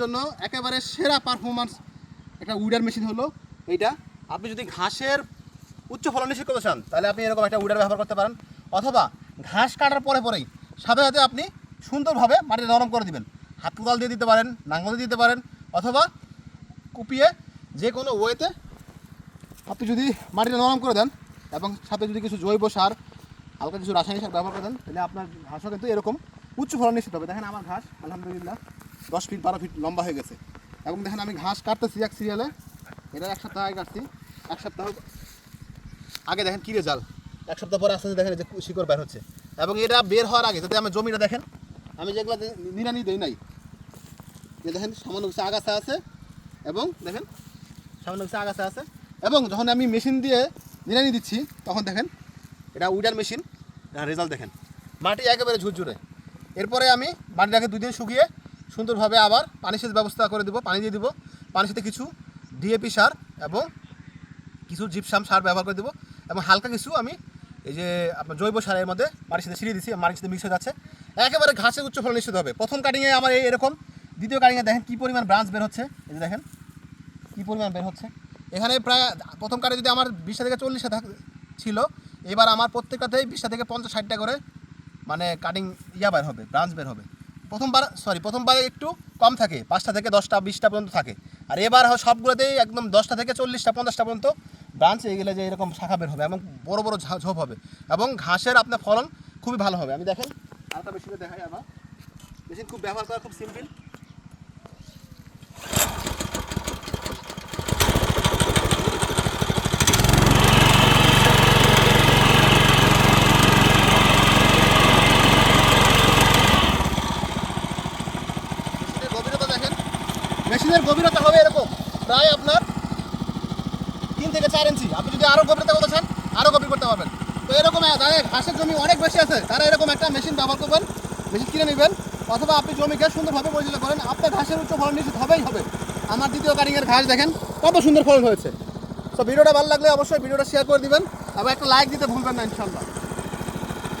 জন্য একেবারে সেরা পারফরমেন্স একটা উইডার মেশিন হলো এইটা। আপনি যদি ঘাসের উচ্চ ফলন নিশ্চিত করতে চান তাহলে আপনি এরকম একটা উইডার ব্যবহার করতে পারেন, অথবা ঘাস কাটার পরেই সাথে সাথে আপনি সুন্দরভাবে মাটিটা নরম করে দিবেন। হাত কোদাল দিয়ে দিতে পারেন, নাঙ্গল দিয়ে দিতে পারেন, অথবা কুপিয়ে যে কোনো ওয়েতে আপনি যদি মাটিটা নরম করে দেন এবং সাথে যদি কিছু জৈব সার, হালকা কিছু রাসায়নিক সার ব্যবহার করে দেন, তাহলে আপনার ঘাসও কিন্তু এরকম উচ্চ ফলন নিশ্চিত হবে। দেখেন আমার ঘাস আলহামদুলিল্লাহ 10 ফিট 12 ফিট লম্বা হয়ে গেছে। এবং দেখেন আমি ঘাস কাটতেছি এক সিরিয়ালে, এটা 1 সপ্তাহ আগে কাটছি। 1 সপ্তাহ আগে দেখেন কী রেজাল্ট, 1 সপ্তাহ পরে আস্তে আস্তে দেখেন যে শিকড় বের হচ্ছে। এবং এটা বের হওয়ার আগে যদি আমার জমিটা দেখেন, আমি যেগুলো নিড়ানি দিই নাই, যে দেখেন সামান্য কিছু আগাছা আছে, এবং দেখেন সামান্য কিছু আগাছা আছে। এবং যখন আমি মেশিন দিয়ে নিড়ানি দিচ্ছি তখন দেখেন এটা উইডার মেশিন, রেজাল্ট দেখেন মাটি একেবারে ঝুরঝুরে। এরপরে আমি মাটিটাকে 2 দিন শুকিয়ে সুন্দরভাবে আবার পানি সেচ ব্যবস্থা করে দেবো, পানি দিয়ে দেবো। পানির সাথে কিছু ডিএপি সার এবং কিছু জিপসাম সার ব্যবহার করে দেবো, এবং হালকা কিছু আমি এই যে আপনার জৈব সারের মধ্যে মাটির সাথে ছিটিয়ে দিচ্ছি, মাটির সাথে মিক্স হয়ে যাচ্ছে। একেবারে ঘাসের উচ্চ ফলন নিশ্চিত হবে। প্রথম কাটিংয়ে আমার এরকম, দ্বিতীয় কাটিংয়ে দেখেন কী পরিমাণ ব্রাঞ্চ বের হচ্ছে, এই যে দেখেন কী পরিমাণ বের হচ্ছে। এখানে প্রায় প্রথম কাটে যদি আমার 20টা থেকে 40টা ছিল, এবার আমার প্রত্যেকটাতেই 20টা থেকে 50-60টা করে মানে কাটিং বের হবে, ব্রাঞ্চ বের হবে। প্রথমবারে একটু কম থাকে, 5টা থেকে 10টা 20টা পর্যন্ত থাকে। আর এবার সবগুলোতেই একদম 10টা থেকে 40টা 50টা পর্যন্ত ব্রাঞ্চ এগুলো যে এরকম শাখা বের হবে, এবং বড় বড় ঝোপ হবে, এবং ঘাসের আপনার ফলন খুবই ভালো হবে। আমি দেখেন আরেকটা মেশিনে দেখাই, আমার মেশিন খুব ব্যবহার করা খুব সিম্পল। মেশিনের গভীরতা হবে এরকম প্রায় আপনার 3 থেকে 4 ইঞ্চি। আপনি যদি আরও গভীরতা করতে চান আরও গভীর করতে পারবেন। তো এরকম যাদের ঘাসের জমি অনেক বেশি আছে তারা এরকম একটা মেশিন ব্যবহার করবেন, মেশিন কিনে নেবেন, অথবা আপনি জমিকে সুন্দরভাবে পরিচালনা করেন, আপনার ঘাসের উচ্চ ফলন নিশ্চিত হবেই হবে। আমার দ্বিতীয় কাটিংয়ের ঘাস দেখেন কত সুন্দর ফলন হয়েছে। তো ভিডিওটা ভালো লাগলে অবশ্যই ভিডিওটা শেয়ার করে দিবেন, এবং একটা লাইক দিতে ভুলবেন না ইনশাআল্লাহ।